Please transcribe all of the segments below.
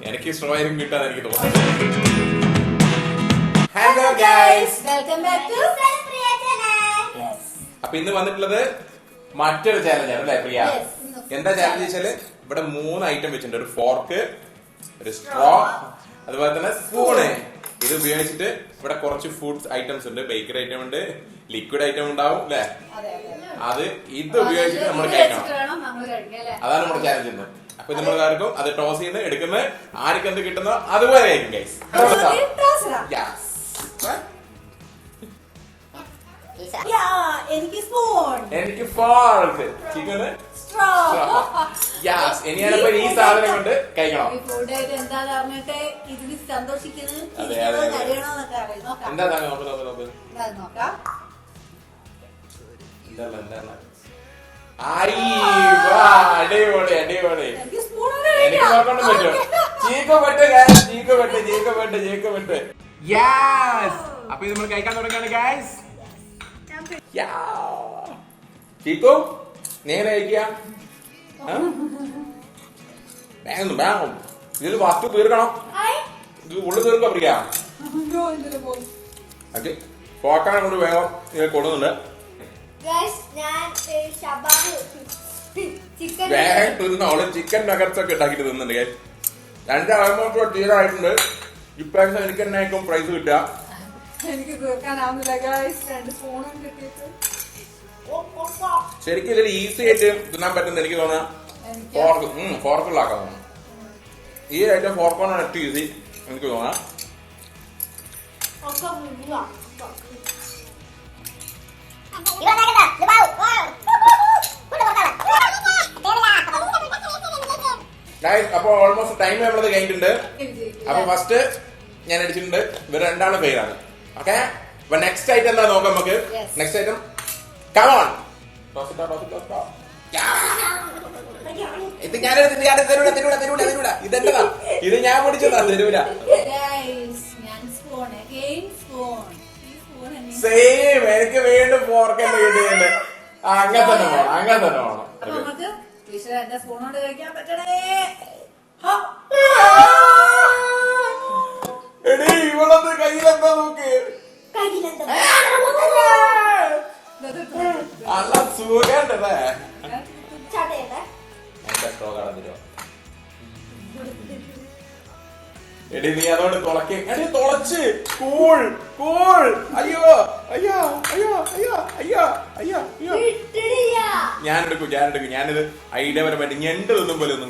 എനിക്ക് സ്ട്രോയും കിട്ടാൻ എനിക്ക് തോന്നുന്നു. Hello guys, welcome back to അപ്പൊ ഇന്ന് വന്നിട്ടുള്ളത് മറ്റൊരു ചാലഞ്ചാണ് അല്ലേ പ്രിയ? എന്താ ചാലഞ്ച് വെച്ചാല് ഇവിടെ 3 ഐറ്റം വെച്ചിട്ടുണ്ട്. ഒരു ഫോർക്ക്, ഒരു സ്ട്രോ, അതുപോലെ തന്നെ സ്പൂണ്. ഇത് ഉപയോഗിച്ചിട്ട് ഇവിടെ കുറച്ച് ഫുഡ് ഐറ്റംസ് ഉണ്ട്. ബേക്കറി ഐറ്റം ഉണ്ട്, ലിക്വിഡ് ഐറ്റം ഉണ്ടാവും അല്ലെ? അത് ഇത് ഉപയോഗിച്ചിട്ട് നമ്മൾ കഴിക്കണം. അതാണ് നമ്മുടെ ചാലഞ്ച് ഇന്ന്. അപ്പൊ നമ്മളാർക്കും അത് ടോസ് ചെയ്യുന്നത് എടുക്കുന്നത് ആർക്ക് എന്ത് കിട്ടുന്നോ അതുപോലെ ആയിരിക്കും ഗൈസ്. എനിക്ക് ഫോർക്ക്, ചിക്കന് ഗ്യാസ്. ഇനിയാണിപ്പോ ഈ സാധനം കൊണ്ട് കഴിക്കണം. എന്താ അടിപൊളി അടിപൊളി. എനിക്ക് നോക്കൊണ്ടും പറ്റും. ചീക്കപ്പെട്ട് യെസ്. അപ്പൊ ഇത് നമ്മൾ കഴിക്കാൻ തുടങ്ങാണ് ഗൈസ്. ചീക്കോ നീ എങ്ങനെ കഴിക്കുക? വേഗം ഇതിൽ വസ്തു തീർക്കണം. ഇത് ഉള്ളു തീർക്കുക പ്രിയ. പോക്കാനെ കൊണ്ട് വേഗം ഇത് കൊടുക്കുന്നുണ്ട്. വേഗം തിന്നോളൂ. ചിക്കൻ നഗറ്റ്സ് ഒക്കെ ഉണ്ടാക്കിട്ട് തിന്നുന്നുണ്ട് ഗൈസ്. 2 ആൾമോസ്റ്റ് തീരായിട്ടുണ്ട്. ഇപ്രാവശ്യം എനിക്ക് തന്നെ ആയിരിക്കും പ്രൈസ് കിട്ടുക. ശരിക്കും ഇതിൽ ഈസി ആയിട്ട് തിന്നാൻ പറ്റുന്ന എനിക്ക് തോന്നാം ഫോർക്കുള്ളാക്കാൻ തോന്നാം. ഈ ഐറ്റം ഫോർക്കോണാണ് ഏറ്റവും ഈസി എനിക്ക് തോന്നാം. അപ്പൊ ഓൾമോസ്റ്റ് ടൈം നമ്മളത് കഴിഞ്ഞിട്ടുണ്ട്. അപ്പൊ ഫസ്റ്റ് ഞാൻ അടിച്ചിട്ടുണ്ട്. ഇവർ 2 പേരാണ്. ഓക്കെ, അപ്പൊ നെക്സ്റ്റ് ഐറ്റം എന്താ നോക്കാം നമുക്ക്. Next item come on. ഇത് ഞാൻ തരൂല. ഇതെന്താ? ഇത് ഞാൻ പിടിച്ചതാ. തരൂല. സെയിം എനിക്ക് വീണ്ടും ഫോർക്ക് തന്നെ കിട്ടിയുണ്ട്. അങ്ങനെ തന്നെ വേണം. എടീ ഇവളൊന്ന് കയ്യിലെന്താ നോക്ക്. നല്ല സുഖണ്ടല്ലേ? എടി നീ അതോട് തുളക്കി. എടി തുളച്ച് കൂൾ. അയ്യോ ഞാനെടുക്കും. ഞാനിത് ഐഡിയ പരമായിട്ട് ഞണ്ട് തിന്നും പോലെ ഒന്നും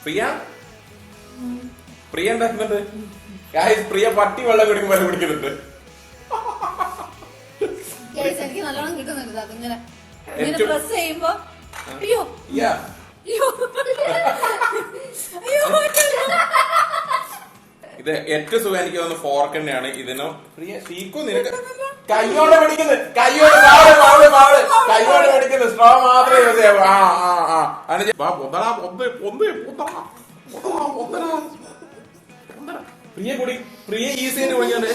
പ്രിയ എന്താക്കുന്നുണ്ട്? പ്രിയ പട്ടി വെള്ളം കുടിക്കും പോലെ കുടിക്കുന്നുണ്ട്. ഇത് ഏറ്റവും സുഖം എനിക്ക് തോന്നുന്നു ഫോർക്ക് തന്നെയാണ്. ഇതിനോ പ്രിയ സീക്കോ നിനക്ക് കയ്യോടെ പിടിക്കുന്നത്. കയ്യോടെ പിടിക്കുന്നത്. സ്ട്രോ മാത്രമേ യൂസ് ചെയ്യാവൂ. പ്രിയ കൂടി. പ്രിയ ഈസി ആയിട്ട് കുടിക്കാണ്ട്.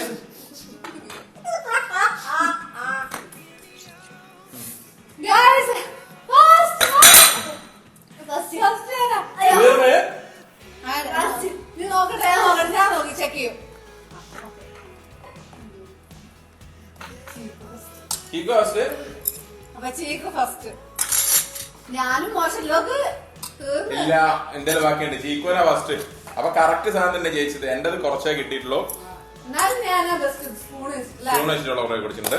ഞാനും മോശം ഇല്ല, എന്റെ ബാക്കിയുണ്ട്. ചീക്കോനാ ഫസ്റ്റ്. അപ്പൊ കറക്റ്റ് സാധനം തന്നെ ജയിച്ചത്. എന്റേത് കുറച്ചേ കിട്ടിയിട്ടുള്ളൂ. സ്പൂൺ വെച്ചിട്ടുള്ള കുറെ കുടിച്ചിട്ടുണ്ട്.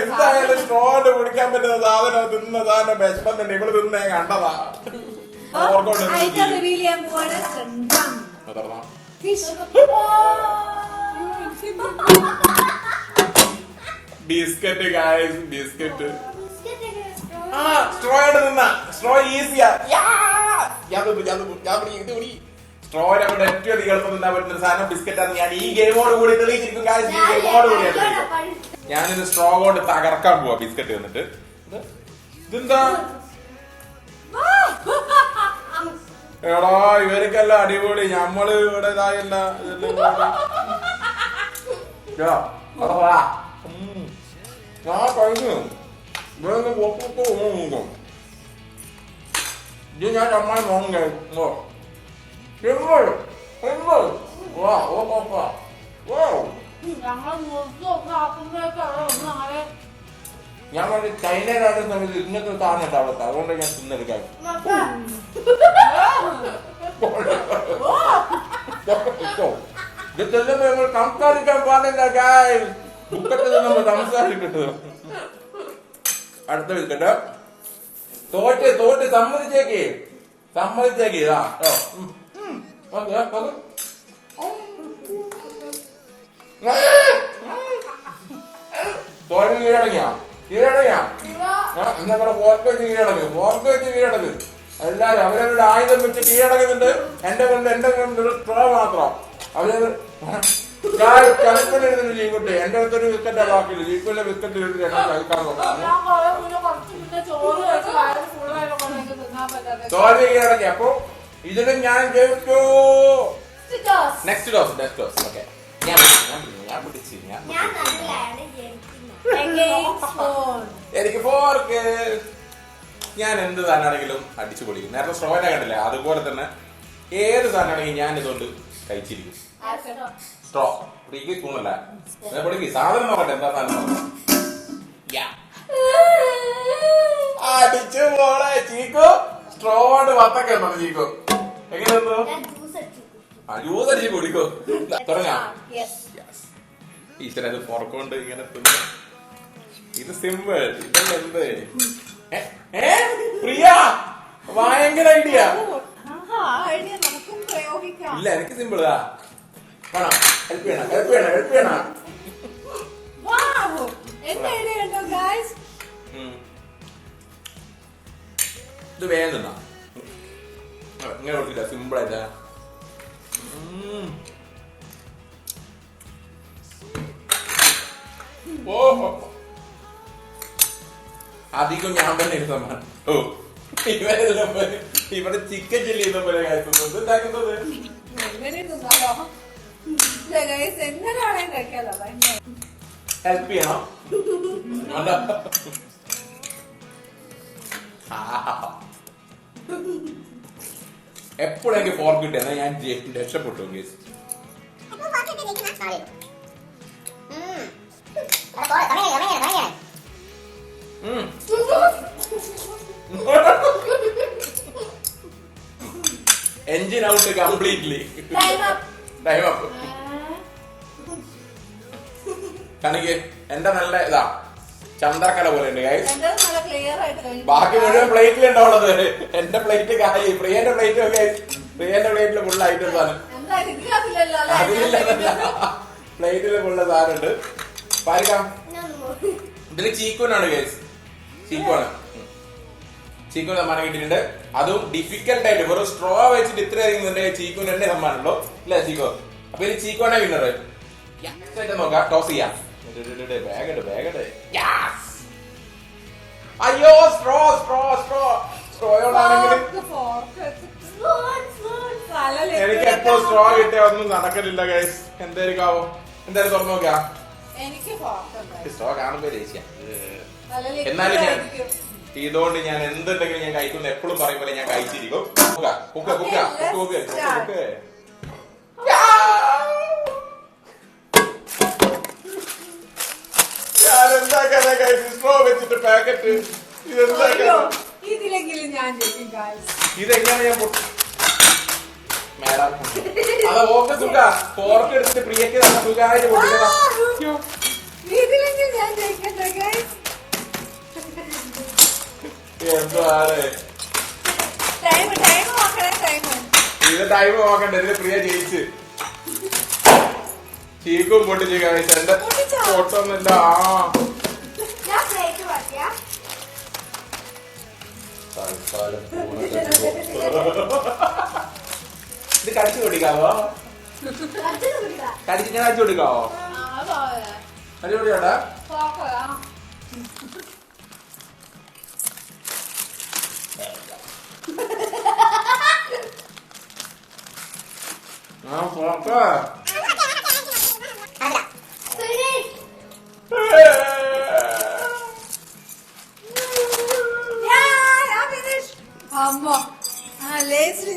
എന്തായാലും സ്ട്രോണ്ട് കുടിക്കാൻ പറ്റുന്ന സാധനം തിന്ന സാധനം വിഷമം തന്നെ. ഇവള് തിന്നേ കണ്ടതാ. Biscuit guys, biscuit. സ്ട്രോ ആയിട്ട് നിന്ന സ്ട്രോ ഈസിയാ. സ്ട്രോയിൽ അവിടെ ഏറ്റവും അധികം എളുപ്പം തിന്നാൻ പറ്റുന്ന സാധനം ബിസ്ക്കറ്റാണ്. ഞാൻ ഈ ഗെയിമോട് കൂടി തെളിയിച്ചിരിക്കും. ഞാനിത് സ്ട്രോ കൊണ്ട് തകർക്കാൻ പോവാ ബിസ്ക്കറ്റ് വന്നിട്ട്. ഇതെന്താ എടാ ഇവർക്കെല്ലാം അടിപൊളി, ഞമ്മള് ഇവിടെ ഇതായല്ല. ഞാൻ കഴിഞ്ഞു ഇത് ഞാൻ ചമ്മായി നോങ്ങ ഞാൻ പറഞ്ഞ ചൈനയിലാത്ത സമയത്ത് ഇങ്ങനത്തെ സാധനം അവിടെ, അതുകൊണ്ട് ഞാൻ തിന്നെടുക്കാൻ. ഇത് ചെല്ലുമ്പോ നമ്മൾ സംസാരിക്കാൻ പാടില്ല ഗായ്സ്, ബുക്കത്തിൽ നമ്മൾ സംസാരിക്കട്ടെ. അടുത്ത വിൽക്കട്ടെ. തോറ്റ് സമ്മതിച്ചേക്ക് ഇതാ തോൽവി കീഴടങ്ങിയാ എന്നാ ഫോർക്ക് വെച്ച് കീഴടങ്ങ്. എല്ലാരും അവരവരുടെ ആയുധം വെച്ച് കീഴടങ്ങുന്നുണ്ട്. എന്റെ കൊണ്ട് സ്ട്രോ മാത്രം. അവരത് കളിപ്പണിരുന്നു ജീക്കുട്ടി. എന്റെ അടുത്തൊരു വിക്കറ്റാ ബാക്കിയില്ല. ജീക്കുള്ള വിക്കറ്റ് കളിക്കാൻ നോക്കാം. തോൽവി കീഴടങ്ങി. അപ്പൊ ഇതിലും ഞാൻ ജയിച്ചു. Next dose. ഓക്കെ എനിക്ക് ഫോർക്ക്. ഞാൻ എന്ത് സാധനമാണെങ്കിലും അടിച്ചു പൊളിക്കും. നേരത്തെ സ്ട്രോയിനെ കണ്ടില്ലേ, അതുപോലെ തന്നെ ഏത് സാധനമാണെങ്കിലും ഞാൻ ഇതുകൊണ്ട് കഴിച്ചിരിക്കും. Straw freak സ്പൂണല്ല പൊളിക്ക്. സാധനം നോക്കട്ടെ എന്താ സാധനം. അടിച്ചു പോളെ ചീക്കോ. സ്ട്രോ കൊണ്ട് വത്തക്ക ഉണ്ടോ ചീക്കോ? എങ്ങനെയാ ജ്യൂസ് അടിച്ച് കുടിക്കോ? തുടങ്ങാം. ഈശ്വര അത് ഫോർക്കൊണ്ട് ഇങ്ങനെ തിന്നു. ഇത് സിമ്പിൾ. ഇതല്ല എന്ത് പ്രിയ ഭയങ്കര ഐഡിയ. ഇല്ല എനിക്ക് സിമ്പിളാ. ഹെൽപ്പ് ചെയ്യണം. ഇത് വേഗം തിന്നാ. ഇങ്ങനെ കൊടുത്തില്ല, സിമ്പിൾ ആയിട്ടാ. അധികം ഞാൻ തന്നെ ഇരുന്ന ഇവിടെ ചിക്കൻ ചില്ലി ചെയ്യുന്ന പോലെ കഴിക്കുന്നത്. ഉണ്ടാക്കുന്നത് ഹെൽപ്പ് ചെയ്യണം. എപ്പോഴും എനിക്ക് ഫോർക്ക് കിട്ടിയെന്നാ ഞാൻ രക്ഷപ്പെട്ടു. Engine out completely. Time up. കണിക്ക് എന്റെ നല്ല ഇതാ ചന്ദ്രക്കല പോലെ ഉണ്ട് ഗൈസ്. ബാക്കി മുഴുവൻ പ്ലേറ്റിലുണ്ടാവുള്ളത്. എന്റെ പ്ലേറ്റ് കാലി. പ്രിയന്റെ പ്ലേറ്റ് ഒക്കെ പ്രിയന്റെ പ്ലേറ്റില് ഫുൾ ഐറ്റംസ് ആണ്. പ്ലേറ്റില് ഫുള്ള് സാധനമുണ്ട്. പാരിക്കാം. ഇതില് ചീക്കൂനാണ് ഗൈസ്. ചീക്കൂണ് സമ്മാനം കിട്ടിയിട്ടുണ്ട്. അതും ഡിഫിക്കൽട്ട് ആയിട്ട് വെറും സ്ട്രോ വെച്ചിട്ട് ഇത്രയും ചീക്കൂന് തന്നെ സമ്മാനമുള്ളൂ. ഇല്ല ചീക്കോ. അപ്പൊ ഇത് ചീക്കോണേ വിന്നർ. നോക്കാം. ടോസ് ചെയ്യാം. അയ്യോ സ്ട്രോയോടാണെങ്കിൽ എനിക്ക് എപ്പോഴും സ്ട്രോ കിട്ടിയ ഒന്നും നടക്കലില്ല ഗൈസ്. എന്തായിരിക്കാവോ? എന്തായാലും തുറന്നു നോക്കാം. സ്ട്രോ കാണുമ്പോ ദേഷ്യ. എന്നാലും ഞാൻ ഇതുകൊണ്ട് ഞാൻ എന്തുണ്ടെങ്കിലും ഞാൻ കഴിക്കുന്ന എപ്പോഴും പറയും പോലെ ഞാൻ കഴിച്ചിരിക്കും. വെച്ചിട്ട് പാക്കറ്റ് ഇതെങ്ങനെ ഞാൻ മേഡം അത് ഓക്കെ സുഖ. ഫോർക്ക് എടുത്തിട്ട് പ്രിയക്ക് തന്നെ സുഖമായിട്ട് പൊട്ടിക്കണം. ഇത് ടൈം നോക്കണ്ട. ഇതില് പ്രിയ ജയിച്ച് ചീക്കും പൊട്ടിച്ച് കഴിച്ച. എന്റെ പൊട്ടൊന്നുമില്ല. ഇത് കടിച്ചു കൊടുക്കാവോ? കടിച്ചു കൊടുക്കാവോ? അടിപൊളിയാട്ടാ.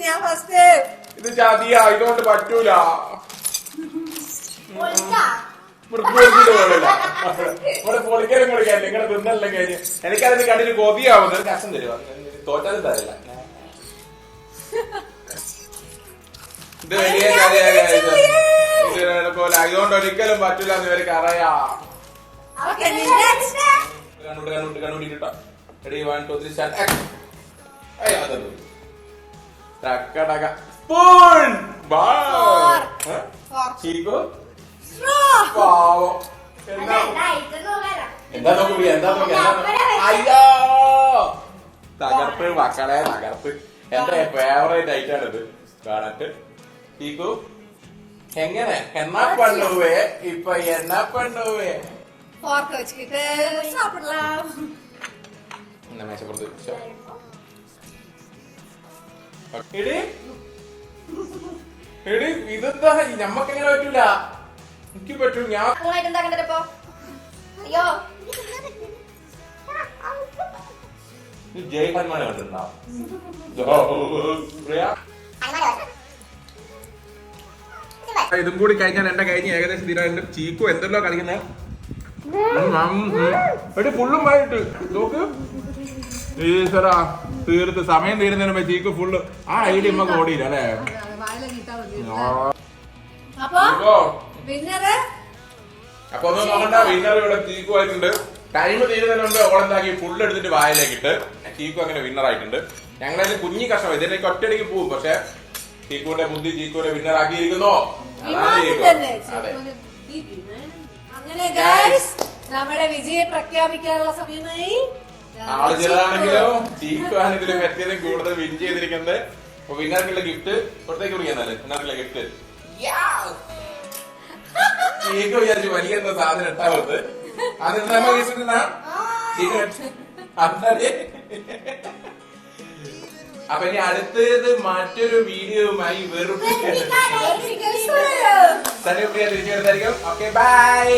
ഞാൻ ഫസ്റ്റ്. ഇത് ചതിയാ, ഇതുകൊണ്ട് പറ്റൂല. ഇവിടെ പൊളിക്കലും കൊടുക്കാൻ നിങ്ങളെ തിന്നല്ലേ കഴിഞ്ഞ് എനിക്കതിന് കണ്ടിട്ട് കൊതിയാവുന്നു. ഒരു കഷ്ടം തരുക, തോറ്റാലും തരില്ല. ഇത് വലിയ പോലെ അതുകൊണ്ട് ഒരിക്കലും പറ്റൂല എന്ന് ഇവർക്ക് അറിയാ. കണ്ണൂട്ടിട്ടാ റെഡി 1 2 3 സ്റ്റാർട്ട്. സ്പൂൺ എന്താ നോക്കി അയ്യോ തകർപ്പ് മക്കളെ തകർപ്പ്. എന്റെ ഫേവറേറ്റ് ഐറ്റാണ് ഇത് കാണട്ട്. ചീക്കു എങ്ങനെ എന്നാ പണ്ണുവേ ഇപ്പൊ എന്നാ പണ്ണുവേ മേശപ്പുറത്ത് ഇതെന്താ ഞമ്മക്കെങ്ങനെ പറ്റൂല, എനിക്ക് പറ്റൂ. ഞാൻ ജയ്ഹന്മാനെ കണ്ടിട്ടുണ്ടാവും. ഇതും കൂടി കഴിഞ്ഞാൽ എന്റെ കഴിഞ്ഞ് ഏകദേശം തീരാറുണ്ട്. ചീക്കു എന്തെല്ലോ കളിക്കുന്നത് ഫുള്ളും ആയിട്ട് നോക്ക്. ഈശ്വരാ തീർത്ത് സമയം തീരുന്നതിന് മുമ്പ് ചീക്കു ഫുള്ള് ആ ഐഡിയ നമുക്ക് ഓടിയില്ല അല്ലേ. അപ്പൊ ഒന്നും നോക്കണ്ട, വിന്നർ ഇവിടെ ചീക്കു ആയിട്ടുണ്ട്. ടൈം തീരുന്നതിന് മുമ്പ് ഓളെന്താക്കി ഫുള്ള് എടുത്തിട്ട് വായിലേക്കിട്ട് ചീക്കു അങ്ങനെ വിന്നർ ആയിട്ടുണ്ട്. ഞങ്ങളതിന് കുഞ്ഞി കഷ്ണം ഇതിലേക്ക് ഒറ്റയടിക്ക് പോവും, പക്ഷെ ചീക്കുവിന്റെ ബുദ്ധി ചീക്കുവിനെ വിന്നർ ആക്കിയിരിക്കുന്നു. നമ്മുടെ വിജയം പ്രഖ്യാപിക്കാനുള്ള സമയമായി. ആള് ചെറുതാണെങ്കിലും ചീക്കു ആണ് ഇതിൽ പറ്റിയതും കൂടുതൽ വിൻ ചെയ്തിരിക്കുന്നത്. അപ്പൊ വിന്നർക്കുള്ള ഗിഫ്റ്റ് പുറത്തേക്ക് വിളിക്കാന്നല്ലേ. വിന്നർക്കുള്ള ഗിഫ്റ്റ് ചീക്കു വിചാരിച്ചു വലിയ എന്തോ സാധനം ഇട്ടാവത്ത്. അത് നമ്മൾ അപ്പൊ ഇനി അടുത്തത് മറ്റൊരു വീഡിയോയുമായി വെറുതെ തിരിച്ചു വരുന്നതായിരിക്കും. Okay bye.